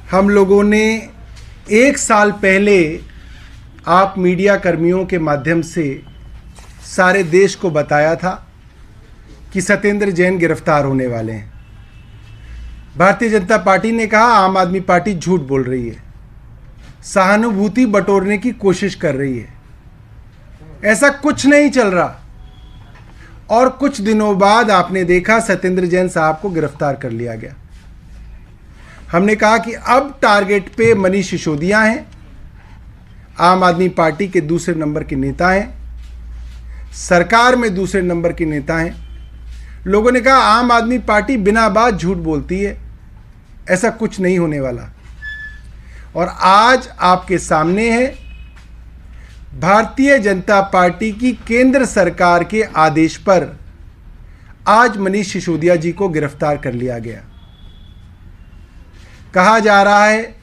हम लोगों ने 1 साल पहले आप मीडिया कर्मियों के माध्यम से सारे देश को बताया था कि सत्येंद्र जैन गिरफ्तार होने वाले हैं। भारतीय जनता पार्टी ने कहा आम आदमी पार्टी झूठ बोल रही है, सहानुभूति बटोरने की कोशिश कर रही है। ऐसा कुछ नहीं चल रहा। और कुछ दिनों बाद आपने देखा सत्येंद्र जैन साहब को गिरफ्तार कर लिया गया। हमने कहा कि अब टारगेट पे मनीष सिसोदिया हैं, आम आदमी पार्टी के दूसरे नंबर के नेता हैं, सरकार में दूसरे नंबर के नेता हैं। लोगों ने कहा आम आदमी पार्टी बिना बात झूठ बोलती है, ऐसा कुछ नहीं होने वाला। और आज आपके सामने है भारतीय जनता पार्टी की केंद्र सरकार के आदेश पर आज मनीष सिसोदिया जी को गिरफ्तार कर लिया गया। कहा जा रहा है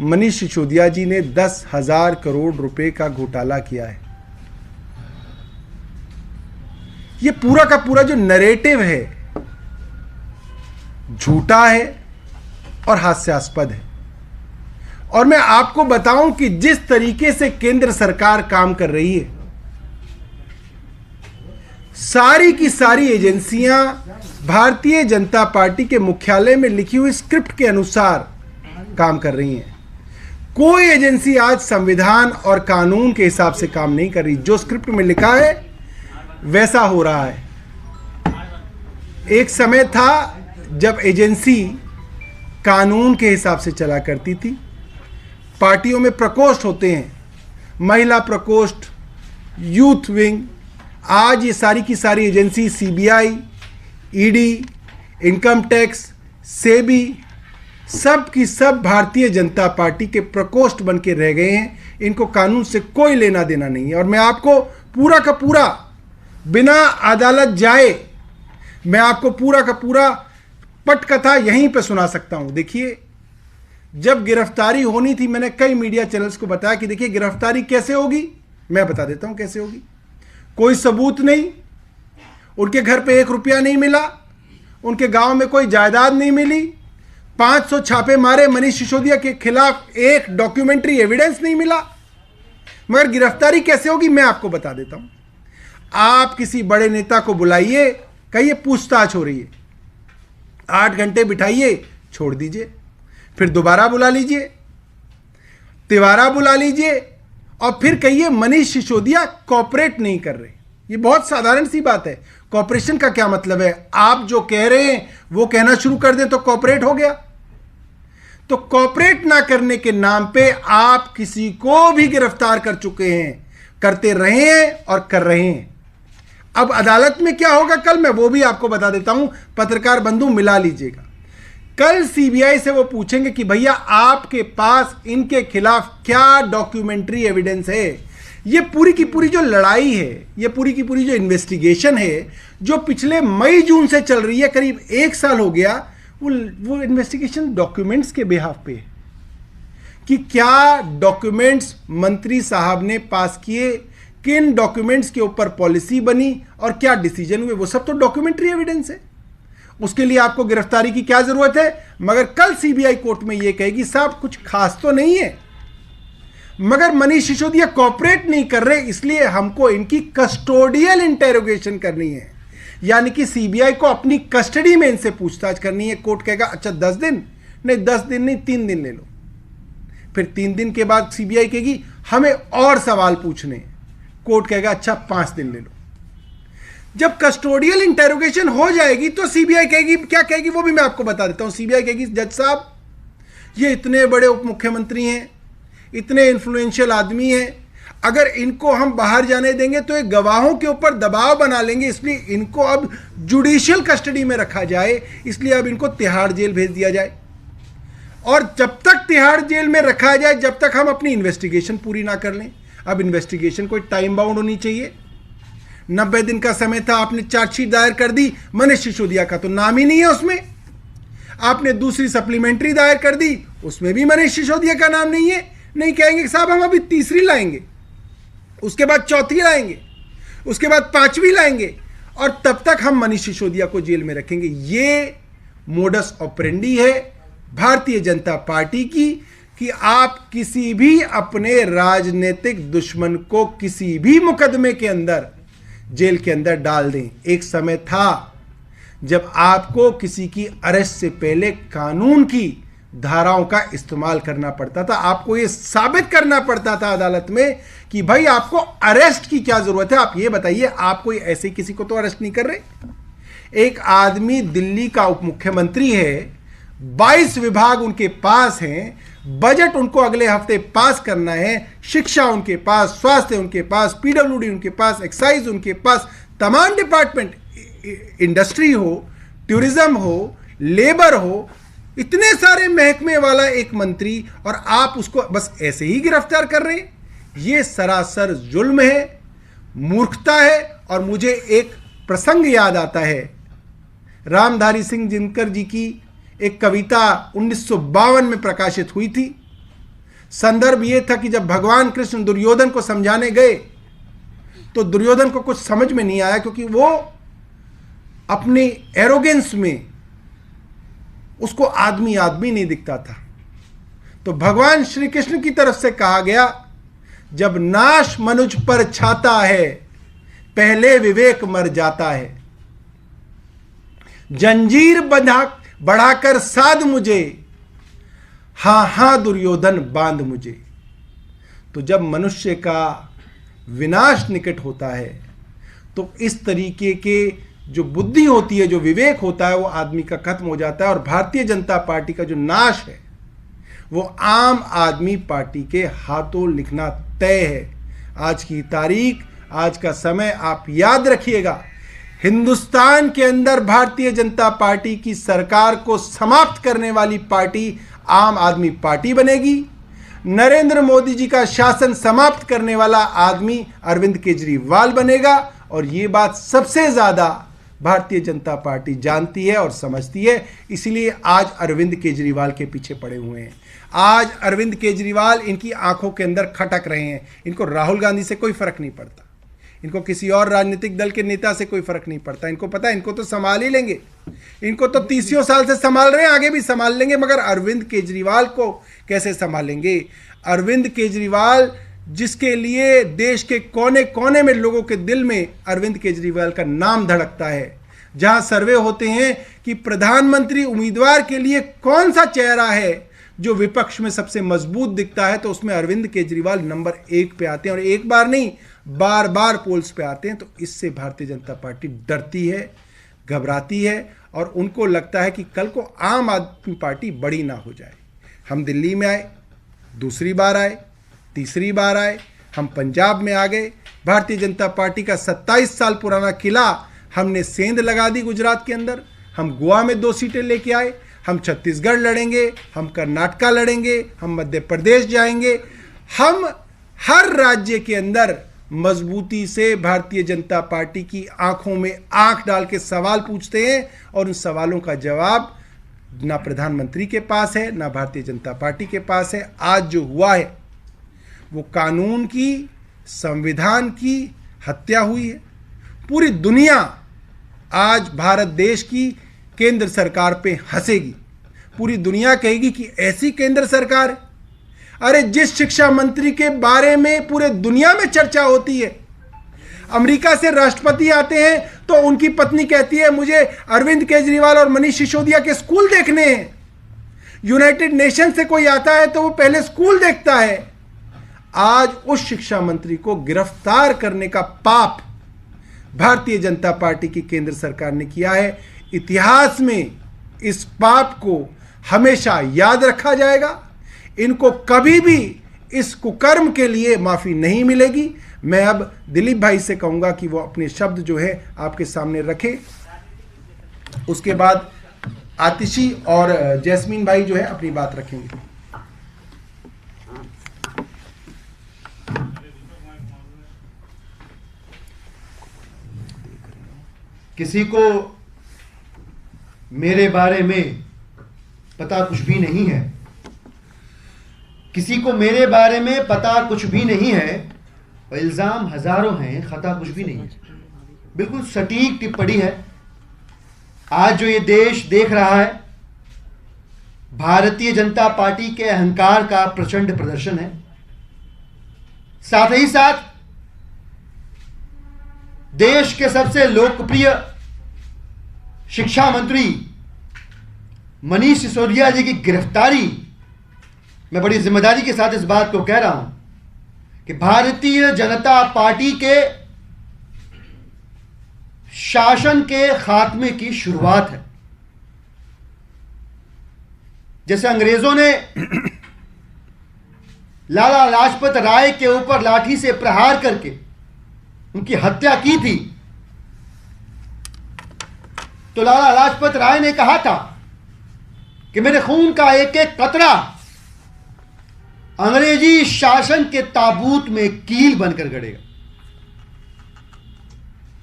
मनीष सिसोदिया जी ने 10,000 करोड़ रुपए का घोटाला किया है। ये पूरा का पूरा जो नैरेटिव है झूठा है और हास्यास्पद है। और मैं आपको बताऊं कि जिस तरीके से केंद्र सरकार काम कर रही है, सारी की सारी एजेंसियां भारतीय जनता पार्टी के मुख्यालय में लिखी हुई स्क्रिप्ट के अनुसार काम कर रही हैं। कोई एजेंसी आज संविधान और कानून के हिसाब से काम नहीं कर रही। जो स्क्रिप्ट में लिखा है वैसा हो रहा है। एक समय था जब एजेंसी कानून के हिसाब से चला करती थी। पार्टियों में प्रकोष्ठ होते हैं, महिला प्रकोष्ठ, यूथ विंग। आज ये सारी की सारी agency CBI, ED, income tax, SEBI, सब की सब भारतीय जनता पार्टी के प्रकोष्ठ बन के रह गए हैं। इनको कानून से कोई लेना देना नहीं है। और मैं आपको पूरा का पूरा बिना अदालत जाए मैं आपको पूरा का पूरा पटकथा यहीं पे सुना सकता हूं। देखिए, जब गिरफ्तारी होनी थी मैंने कई मीडिया चैनल्स को बताया कि देखिए गिरफ्तारी कैसे होगी, मैं बता देता हूं कैसे होगी। कोई सबूत नहीं, उनके घर पे 1 रुपया नहीं मिला, उनके गांव में कोई जायदाद नहीं मिली, 500 छापे मारे, मनीष सिसोदिया के खिलाफ एक डॉक्यूमेंट्री एविडेंस नहीं मिला। मगर गिरफ्तारी कैसे होगी मैं आपको बता देता हूं। आप किसी बड़े नेता को बुलाइए, कहिए पूछताछ हो रही है, 8 घंटे बिठाइए, छोड़ दीजिए, फिर दोबारा बुला लीजिए, तिवारा बुला लीजिए और फिर कहिए मनीष सिसोदिया कॉपरेट नहीं कर रहे। ये बहुत साधारण सी बात है। कॉपरेशन का क्या मतलब है? आप जो कह रहे हैं वो कहना शुरू कर दें तो कॉपरेट हो गया। तो कॉपरेट ना करने के नाम पे आप किसी को भी गिरफ्तार कर चुके हैं, करते रहे हैं और कर रहे हैं। अब अदालत में क्या होगा कल, मैं वो भी आपको बता देता हूं। पत्रकार बंधु मिला लीजिएगा। कल सीबीआई से वो पूछेंगे कि भैया आपके पास इनके खिलाफ क्या डॉक्यूमेंट्री एविडेंस है। ये पूरी की पूरी जो लड़ाई है, ये पूरी की पूरी जो इन्वेस्टिगेशन है, जो पिछले मई जून से चल रही है, करीब 1 साल हो गया, वो इन्वेस्टिगेशन डॉक्यूमेंट्स के बिहाफ पे है कि क्या डॉक्यूमेंट्स मंत्री साहब ने पास किए, किन डॉक्यूमेंट्स के ऊपर पॉलिसी बनी और क्या डिसीजन हुए, वो सब तो डॉक्यूमेंट्री एविडेंस है। उसके लिए आपको गिरफ्तारी की क्या जरूरत है? मगर कल सीबीआई कोर्ट में यह कहेगी साहब कुछ खास तो नहीं है, मगर मनीष सिसोदिया कॉपरेट नहीं कर रहे, इसलिए हमको इनकी कस्टोडियल इंटेरोगेशन करनी है। यानी कि सीबीआई को अपनी कस्टडी में इनसे पूछताछ करनी है। कोर्ट कहेगा अच्छा 10 दिन नहीं, 10 दिन नहीं, 3 दिन ले लो। फिर 3 दिन के बाद सीबीआई कहेगी हमें और सवाल पूछने, कोर्ट कहेगा अच्छा 5 दिन ले लो। जब कस्टोडियल इंटेरोगेशन हो जाएगी तो सीबीआई कहेगी, क्या कहेगी वो भी मैं आपको बता देता हूं। सीबीआई कहेगी जज साहब ये इतने बड़े उप मुख्यमंत्री हैं, इतने इन्फ्लुएंशियल आदमी हैं, अगर इनको हम बाहर जाने देंगे तो ये गवाहों के ऊपर दबाव बना लेंगे, इसलिए इनको अब जुडिशियल कस्टडी में रखा जाए, इसलिए अब इनको तिहाड़ जेल भेज दिया जाए। और जब तक तिहाड़ जेल में रखा जाए, जब तक हम अपनी इन्वेस्टिगेशन पूरी ना कर लें। अब इन्वेस्टिगेशन कोई टाइम बाउंड होनी चाहिए। 90 दिन का समय था, आपने चार्जशीट दायर कर दी, मनीष सिसोदिया का तो नाम ही नहीं है उसमें। आपने दूसरी सप्लीमेंट्री दायर कर दी, उसमें भी मनीष सिसोदिया का नाम नहीं है। नहीं कहेंगे साहब हम अभी तीसरी लाएंगे, उसके बाद चौथी लाएंगे, उसके बाद 5वीं लाएंगे, और तब तक हम मनीष सिसोदिया को जेल में रखेंगे। ये मोडस ऑपरेंडी है भारतीय जनता पार्टी की कि आप किसी भी अपने राजनीतिक दुश्मन को किसी भी मुकदमे के अंदर जेल के अंदर डाल दें। एक समय था जब आपको किसी की अरेस्ट से पहले कानून की धाराओं का इस्तेमाल करना पड़ता था, आपको यह साबित करना पड़ता था अदालत में कि भाई आपको अरेस्ट की क्या जरूरत है, आप ये बताइए, आप कोई ऐसे किसी को तो अरेस्ट नहीं कर रहे। एक आदमी दिल्ली का उप मुख्यमंत्री है, 22 विभाग उनके पास हैं, बजट उनको अगले हफ्ते पास करना है, शिक्षा उनके पास, स्वास्थ्य उनके पास, पीडब्ल्यूडी उनके पास, एक्साइज उनके पास, तमाम डिपार्टमेंट, इंडस्ट्री हो, टूरिज्म हो, लेबर हो, इतने सारे महकमे वाला एक मंत्री, और आप उसको बस ऐसे ही गिरफ्तार कर रहे हैं। यह सरासर जुल्म है, मूर्खता है। और मुझे एक प्रसंग याद आता है, रामधारी सिंह दिनकर जी की एक कविता 1952 में प्रकाशित हुई थी। संदर्भ यह था कि जब भगवान कृष्ण दुर्योधन को समझाने गए तो दुर्योधन को कुछ समझ में नहीं आया, क्योंकि वो अपनी एरोगेंस में उसको आदमी आदमी नहीं दिखता था। तो भगवान श्री कृष्ण की तरफ से कहा गया, जब नाश मनुज पर छाता है, पहले विवेक मर जाता है। जंजीर बढ़ाकर साध मुझे, हां हां दुर्योधन बांध मुझे। तो जब मनुष्य का विनाश निकट होता है तो इस तरीके के जो बुद्धि होती है, जो विवेक होता है, वो आदमी का खत्म हो जाता है। और भारतीय जनता पार्टी का जो नाश है वो आम आदमी पार्टी के हाथों लिखना तय है। आज की तारीख, आज का समय आप याद रखिएगा, हिंदुस्तान के अंदर भारतीय जनता पार्टी की सरकार को समाप्त करने वाली पार्टी आम आदमी पार्टी बनेगी। नरेंद्र मोदी जी का शासन समाप्त करने वाला आदमी अरविंद केजरीवाल बनेगा। और ये बात सबसे ज्यादा भारतीय जनता पार्टी जानती है और समझती है, इसलिए आज अरविंद केजरीवाल के पीछे पड़े हुए हैं। आज अरविंद केजरीवाल इनकी आंखों के अंदर खटक रहे हैं। इनको राहुल गांधी से कोई फर्क नहीं पड़ता, इनको किसी और राजनीतिक दल के नेता से कोई फर्क नहीं पड़ता। इनको पता है इनको तो संभाल ही लेंगे, इनको तो 30 साल से संभाल रहे हैं, आगे भी संभाल लेंगे, मगर अरविंद केजरीवाल को कैसे संभालेंगे। अरविंद केजरीवाल, जिसके लिए देश के कोने कोने में लोगों के दिल में अरविंद केजरीवाल का नाम धड़कता है। जहां सर्वे होते हैं कि प्रधानमंत्री उम्मीदवार के लिए कौन सा चेहरा है जो विपक्ष में सबसे मजबूत दिखता है, तो उसमें अरविंद केजरीवाल नंबर 1 पे आते हैं। और एक बार नहीं, बार बार पोल्स पे आते हैं। तो इससे भारतीय जनता पार्टी डरती है, घबराती है, और उनको लगता है कि कल को आम आदमी पार्टी बड़ी ना हो जाए। हम दिल्ली में आए, दूसरी बार आए, तीसरी बार आए, हम पंजाब में आ गए। भारतीय जनता पार्टी का 27 साल पुराना किला हमने सेंध लगा दी गुजरात के अंदर। हम गोवा में 2 सीटें लेके आए, हम छत्तीसगढ़ लड़ेंगे, हम कर्नाटका लड़ेंगे, हम मध्य प्रदेश जाएंगे। हम हर राज्य के अंदर मजबूती से भारतीय जनता पार्टी की आंखों में आंख डाल के सवाल पूछते हैं, और उन सवालों का जवाब ना प्रधानमंत्री के पास है, ना भारतीय जनता पार्टी के पास है। आज जो हुआ है वो कानून की, संविधान की हत्या हुई है। पूरी दुनिया आज भारत देश की केंद्र सरकार पे हंसेगी। पूरी दुनिया कहेगी कि ऐसी केंद्र सरकार। अरे जिस शिक्षा मंत्री के बारे में पूरे दुनिया में चर्चा होती है, अमेरिका से राष्ट्रपति आते हैं तो उनकी पत्नी कहती है मुझे अरविंद केजरीवाल और मनीष सिसोदिया के स्कूल देखने हैं। यूनाइटेड नेशन से कोई आता है तो वो पहले स्कूल देखता है। आज उस शिक्षा मंत्री को गिरफ्तार करने का पाप भारतीय जनता पार्टी की केंद्र सरकार ने किया है। इतिहास में इस पाप को हमेशा याद रखा जाएगा। इनको कभी भी इस कुकर्म के लिए माफी नहीं मिलेगी। मैं अब दिलीप भाई से कहूंगा कि वो अपने शब्द जो है आपके सामने रखें। उसके बाद आतिशी और जैस्मीन भाई जो है अपनी बात रखेंगे। किसी को मेरे बारे में पता कुछ भी नहीं है, किसी को मेरे बारे में पता कुछ भी नहीं है, और इल्ज़ाम हजारों हैं, खता कुछ भी नहीं है। बिल्कुल सटीक टिप्पणी है। आज जो ये देश देख रहा है, भारतीय जनता पार्टी के अहंकार का प्रचंड प्रदर्शन है। साथ ही साथ देश के सबसे लोकप्रिय शिक्षा मंत्री मनीष सिसोदिया जी की गिरफ्तारी, मैं बड़ी जिम्मेदारी के साथ इस बात को कह रहा हूं कि भारतीय जनता पार्टी के शासन के खात्मे की शुरुआत है। जैसे अंग्रेजों ने लाला लाजपत राय के ऊपर लाठी से प्रहार करके उनकी हत्या की थी, तो लाला लाजपत राय ने कहा था कि मेरे खून का एक एक कतरा अंग्रेजी शासन के ताबूत में कील बनकर गड़ेगा।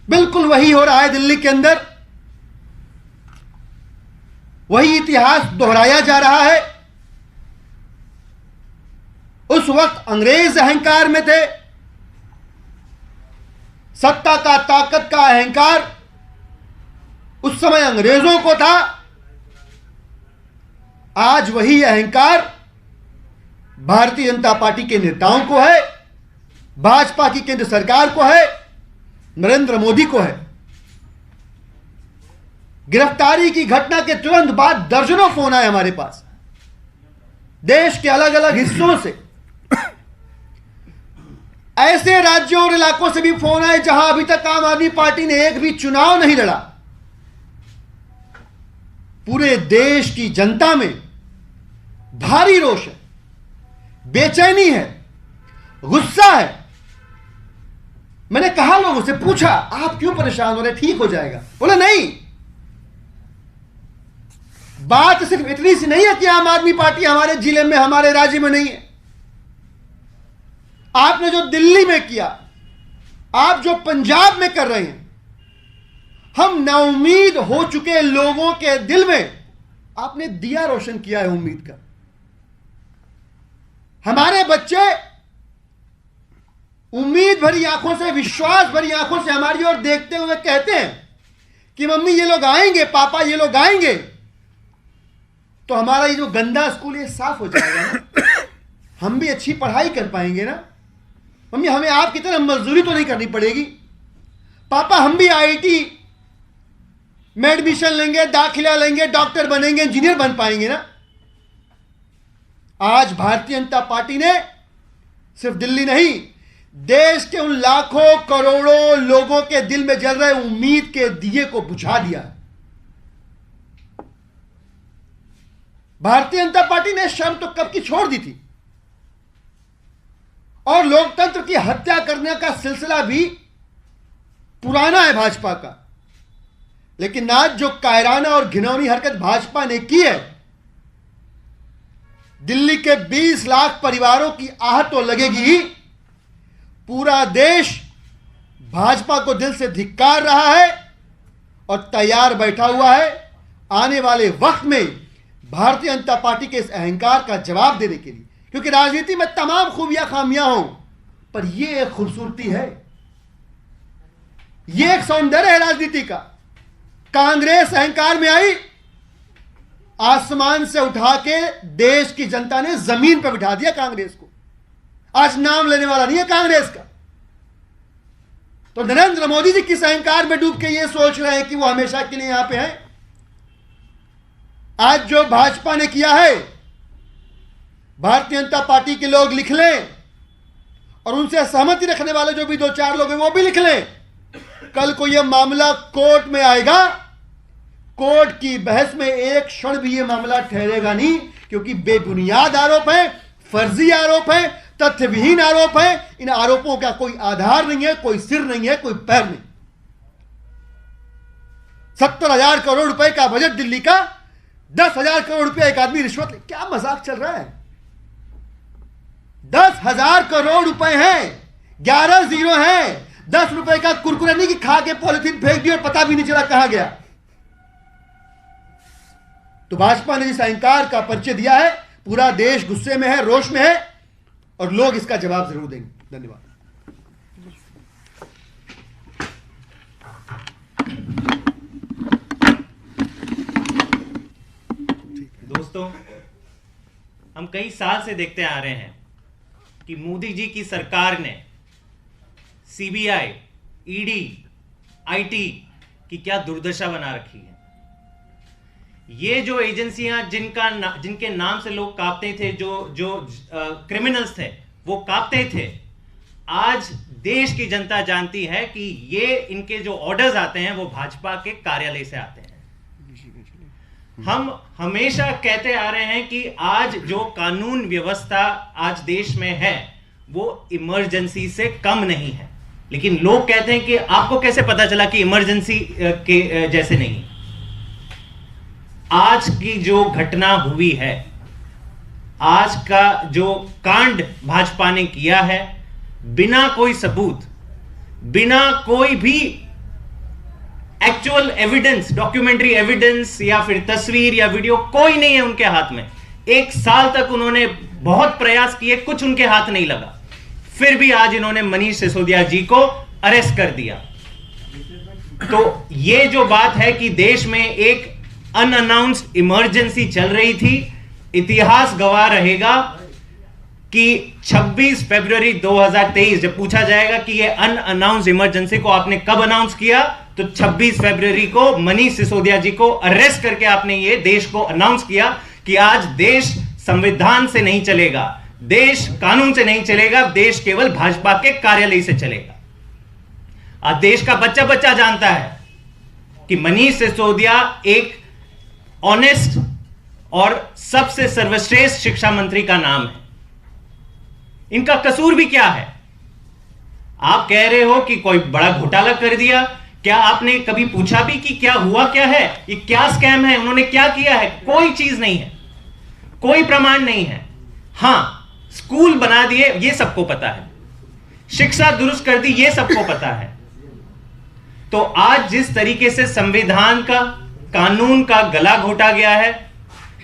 बिल्कुल वही हो रहा है दिल्ली के अंदर। वही इतिहास दोहराया जा रहा है। उस वक्त अंग्रेज अहंकार में थे, सत्ता का, ताकत का अहंकार उस समय अंग्रेजों को था। आज वही अहंकार भारतीय जनता पार्टी के नेताओं को है, भाजपा की केंद्र सरकार को है, नरेंद्र मोदी को है। गिरफ्तारी की घटना के तुरंत बाद दर्जनों फोन आए हमारे पास, देश के अलग अलग हिस्सों से, ऐसे राज्यों और इलाकों से भी फोन आए जहां अभी तक आम आदमी पार्टी ने एक भी चुनाव नहीं लड़ा। पूरे देश की जनता में भारी रोष है, बेचैनी है, गुस्सा है। मैंने कहा, लोगों से पूछा, आप क्यों परेशान हो रहे, ठीक हो जाएगा? बोले नहीं, बात सिर्फ इतनी सी नहीं है कि आम आदमी पार्टी हमारे जिले में, हमारे राज्य में नहीं है। आपने जो दिल्ली में किया, आप जो पंजाब में कर रहे हैं, हम नाउम्मीद हो चुके लोगों के दिल में आपने दिया रोशन किया है उम्मीद का। हमारे बच्चे उम्मीद भरी आंखों से, विश्वास भरी आंखों से हमारी ओर देखते हुए कहते हैं कि मम्मी ये लोग आएंगे, पापा ये लोग आएंगे, तो हमारा ये जो गंदा स्कूल ये साफ हो जाएगा ना, हम भी अच्छी पढ़ाई कर पाएंगे ना। मम्मी हमें आपकी तरह मजदूरी तो नहीं करनी पड़ेगी। पापा हम भी आईआईटी में एडमिशन लेंगे, दाखिला लेंगे, डॉक्टर बनेंगे, इंजीनियर बन पाएंगे ना। आज भारतीय जनता पार्टी ने सिर्फ दिल्ली नहीं, देश के उन लाखों करोड़ों लोगों के दिल में जल रहे उम्मीद के दिए को बुझा दिया। भारतीय जनता पार्टी ने शर्म तो कब की छोड़ दी थी, और लोकतंत्र की हत्या करने का सिलसिला भी पुराना है भाजपा का। लेकिन आज जो कायराना और घिनौनी हरकत भाजपा ने की है, दिल्ली के 20 लाख परिवारों की आहट तो लगेगी ही। पूरा देश भाजपा को दिल से धिक्कार रहा है और तैयार बैठा हुआ है आने वाले वक्त में भारतीय जनता पार्टी के इस अहंकार का जवाब देने के लिए। क्योंकि राजनीति में तमाम खूबियां खामियां हों, पर यह एक खूबसूरती है, यह एक सौंदर्य है राजनीति का। कांग्रेस अहंकार में आई, आसमान से उठा के देश की जनता ने जमीन पर बिठा दिया कांग्रेस को। आज नाम लेने वाला नहीं है कांग्रेस का। तो नरेंद्र मोदी जी किस अहंकार में डूब के ये सोच रहे हैं कि वो हमेशा के लिए यहां पे हैं। आज जो भाजपा ने किया है, भारतीय जनता पार्टी के लोग लिख लें, और उनसे सहमति रखने वाले जो भी 2-4 लोग हैं वो भी लिख लें। कल को यह मामला कोर्ट में आएगा, कोर्ट की बहस में एक क्षण भी यह मामला ठहरेगा नहीं, क्योंकि बेबुनियाद आरोप है, फर्जी आरोप है, तथ्यविहीन आरोप है। इन आरोपों का कोई आधार नहीं है, कोई सिर नहीं है, कोई पैर नहीं। 70,000 करोड़ रुपए का बजट दिल्ली का, 10,000 करोड़ रुपया एक आदमी रिश्वत ले, क्या मजाक चल रहा है? 10,000 करोड़ रुपए हैं, 11 जीरो हैं। 10 रुपए का कुरकुरे नहीं कि खा के पॉलिथीन फेंक दी और पता भी नहीं चला कहां गया। तो भाजपा ने जिस अहंकार का परिचय दिया है, पूरा देश गुस्से में है, रोष में है, और लोग इसका जवाब जरूर देंगे। धन्यवाद। दोस्तों, हम कई साल से देखते आ रहे हैं कि मोदी जी की सरकार ने सीबीआई, ईडी, आईटी की क्या दुर्दशा बना रखी है। ये जो एजेंसियां जिनके नाम से लोग कांपते थे, जो क्रिमिनल्स थे वो कांपते थे, आज देश की जनता जानती है कि ये इनके जो ऑर्डर्स आते हैं वो भाजपा के कार्यालय से आते हैं। हम हमेशा कहते आ रहे हैं कि आज जो कानून व्यवस्था आज देश में है वो इमरजेंसी से कम नहीं है, लेकिन लोग कहते हैं कि आपको कैसे पता चला कि इमरजेंसी के जैसे नहीं। आज की जो घटना हुई है, आज का जो कांड भाजपा ने किया है, बिना कोई सबूत, बिना कोई भी एक्चुअल एविडेंस, डॉक्यूमेंट्री एविडेंस या फिर तस्वीर या वीडियो कोई नहीं है उनके हाथ में। 1 साल तक उन्होंने बहुत प्रयास किए, कुछ उनके हाथ नहीं लगा, फिर भी आज इन्होंने मनीष सिसोदिया जी को अरेस्ट कर दिया। तो ये जो बात है कि देश में एक अनअनाउंस्ड इमरजेंसी चल रही थी, इतिहास गवाह रहेगा कि 26 फरवरी 2023 जब पूछा जाएगा कि ये अनअनाउंस्ड इमरजेंसी को आपने कब अनाउंस किया, तो 26 फरवरी को मनीष सिसोदिया जी को अरेस्ट करके आपने ये देश को अनाउंस किया कि आज देश संविधान से नहीं चलेगा, देश कानून से नहीं चलेगा, देश केवल भाजपा के कार्यालय से चलेगा। आज देश का बच्चा बच्चा जानता है कि मनीष सिसोदिया एक ऑनेस्ट और सबसे सर्वश्रेष्ठ शिक्षा मंत्री का नाम है। इनका कसूर भी क्या है? आप कह रहे हो कि कोई बड़ा घोटाला कर दिया, क्या आपने कभी पूछा भी कि क्या हुआ, क्या है, ये क्या स्कैम है, उन्होंने क्या किया है? कोई चीज नहीं है, कोई प्रमाण नहीं है। हां, स्कूल बना दिए ये सबको पता है, शिक्षा दुरुस्त कर दी ये सबको पता है। तो आज जिस तरीके से संविधान का, कानून का गला घोटा गया है,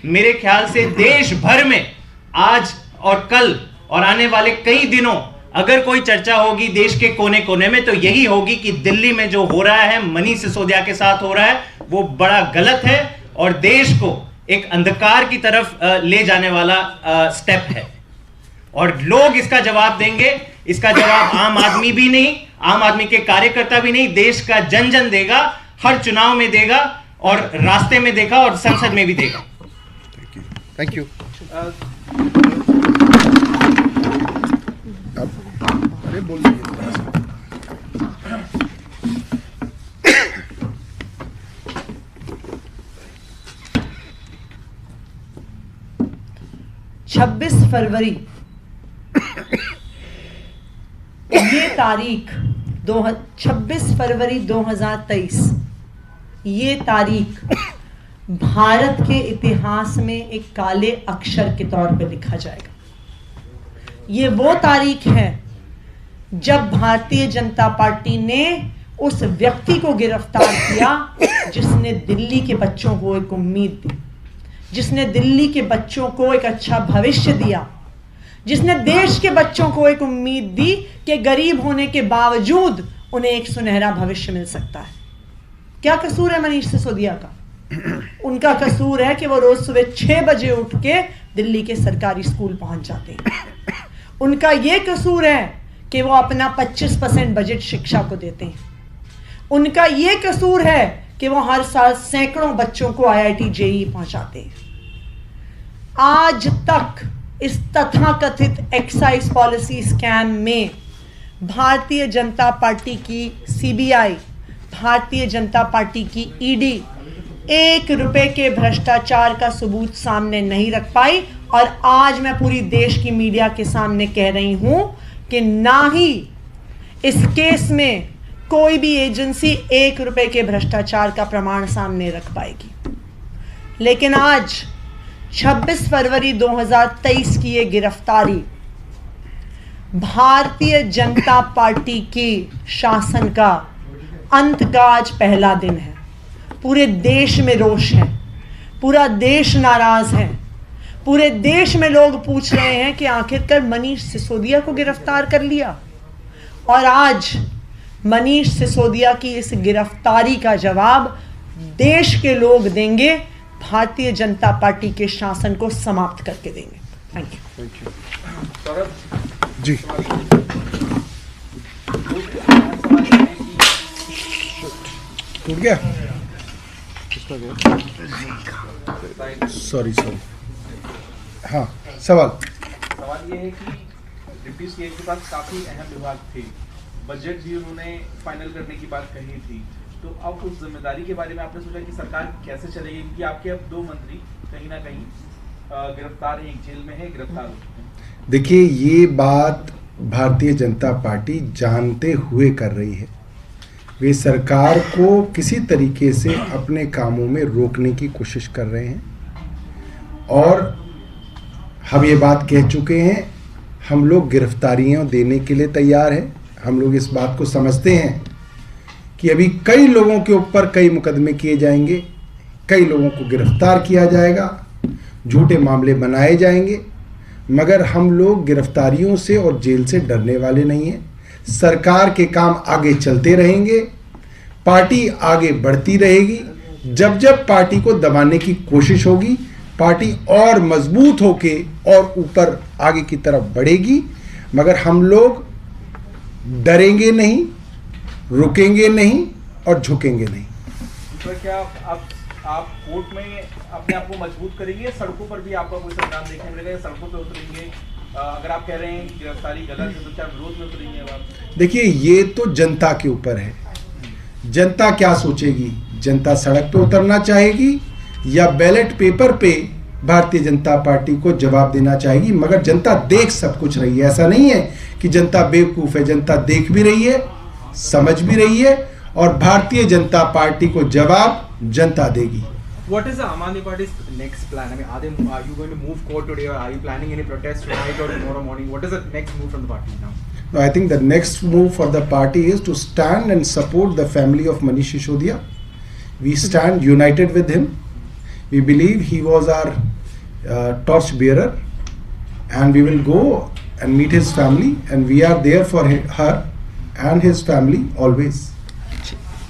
मेरे ख्याल से देश भर में आज और कल और आने वाले कई दिनों अगर कोई चर्चा होगी देश के कोने कोने में, तो यही होगी कि दिल्ली में जो हो रहा है, मनीष सिसोदिया के साथ हो रहा है, वो बड़ा गलत है और देश को एक अंधकार की तरफ ले जाने वाला स्टेप है। और लोग इसका जवाब देंगे। इसका जवाब आम आदमी भी नहीं, आम आदमी के कार्यकर्ता भी नहीं, देश का जन जन देगा, हर चुनाव में देगा और रास्ते में देगा और संसद में भी देगा। Thank you. अरे बोल दीजिए। 26 फरवरी ये तारीख 26 फरवरी 2023 ये तारीख भारत के इतिहास में एक काले अक्षर के तौर पर लिखा जाएगा। ये वो तारीख है जब भारतीय जनता पार्टी ने उस व्यक्ति को गिरफ्तार किया जिसने दिल्ली के बच्चों को एक उम्मीद दी, जिसने दिल्ली के बच्चों को एक अच्छा भविष्य दिया, जिसने देश के बच्चों को एक उम्मीद दी कि गरीब होने के बावजूद उन्हें एक सुनहरा भविष्य मिल सकता है। क्या कसूर है मनीष सिसोदिया का? उनका कसूर है कि वो रोज सुबह 6 बजे उठ के दिल्ली के सरकारी स्कूल पहुंच जाते हैं। उनका यह कसूर है कि वो अपना 25% बजट शिक्षा को देते हैं। उनका यह कसूर है कि वो हर साल सैकड़ों बच्चों को IIT JEE पहुंचाते हैं। आज तक इस तथाकथित एक्साइज पॉलिसी स्कैम में भारतीय जनता पार्टी की CBI, भारतीय जनता पार्टी की ED 1 रुपए के भ्रष्टाचार का सबूत सामने नहीं रख पाई। और आज मैं पूरी देश की मीडिया के सामने कह रही हूं कि ना ही इस केस में कोई भी एजेंसी 1 रुपए के भ्रष्टाचार का प्रमाण सामने रख पाएगी। लेकिन आज 26 फरवरी 2023 की ये गिरफ्तारी भारतीय जनता पार्टी की शासन का अंत का आज पहला दिन है। पूरे देश में रोष है, पूरा देश नाराज है, पूरे देश में लोग पूछ रहे हैं कि आखिरकार मनीष सिसोदिया को गिरफ्तार कर लिया। और आज मनीष सिसोदिया की इस गिरफ्तारी का जवाब देश के लोग देंगे, भारतीय जनता पार्टी के शासन को समाप्त करके देंगे। Thank you. जी टूट गया, सॉरी हाँ सवाल ये है कि डिप्टी सीएम के पास काफी अहम विभाग थे, बजट भी उन्होंने फाइनल करने की बात कही थी, तो अब उस जिम्मेदारी के बारे में आपने सोचा कि सरकार कैसे चलेगी, क्योंकि आपके अब 2 मंत्री कहीं ना कहीं गिरफ्तार हैं, एक जेल में है, गिरफ्तार हो चुके हैं। देखिए ये बात भारतीय जनता पार्टी जानते हुए कर रही है। वे सरकार को किसी तरीके से अपने कामों में रोकने की कोशिश कर रहे हैं और हम ये बात कह चुके हैं, हम लोग गिरफ्तारियां देने के लिए तैयार हैं। हम लोग इस बात को समझते हैं कि अभी कई लोगों के ऊपर कई मुकदमे किए जाएंगे, कई लोगों को गिरफ्तार किया जाएगा, झूठे मामले बनाए जाएंगे, मगर हम लोग गिरफ्तारियों से और जेल से डरने वाले नहीं हैं। सरकार के काम आगे चलते रहेंगे, पार्टी आगे बढ़ती रहेगी। जब जब पार्टी को दबाने की कोशिश होगी, पार्टी और मजबूत होके और ऊपर आगे की तरफ बढ़ेगी, मगर हम लोग डरेंगे नहीं, रुकेंगे नहीं और झुकेंगे नहीं। दूसरा, क्या आप कोर्ट में अपने आप को मजबूत करेंगे, सड़कों पर भी आपका कोई संग्राम देखने मिलेगा, या सड़कों पर उतरेंगे? अगर आप कह रहे हैं कि गिरफ्तारी गलत है तो क्या विरोध में उतरेंगे अब आप? देखिए ये तो जनता के ऊपर है, जनता क्या सोचेगी। जनता सड़क पे उतरना चाहेगी या बैलेट पेपर पे भारतीय जनता पार्टी को जवाब देना चाहेगी, मगर जनता देख सब कुछ रही है। ऐसा नहीं है कि जनता बेवकूफ़ है, जनता देख भी रही है, समझ भी रही है और भारतीय जनता पार्टी को जवाब जनता देगी। What is the Aam Aadmi Party's next plan? I mean, are you going to move court today, or are you planning any protest tonight or tomorrow morning? What is the next move from the party now? No, I think the next move for the party is to stand and support the family of Manish Sisodia. We stand united with him. We believe he was our torch bearer, and we will go and meet his family, and we are there for her and his family always.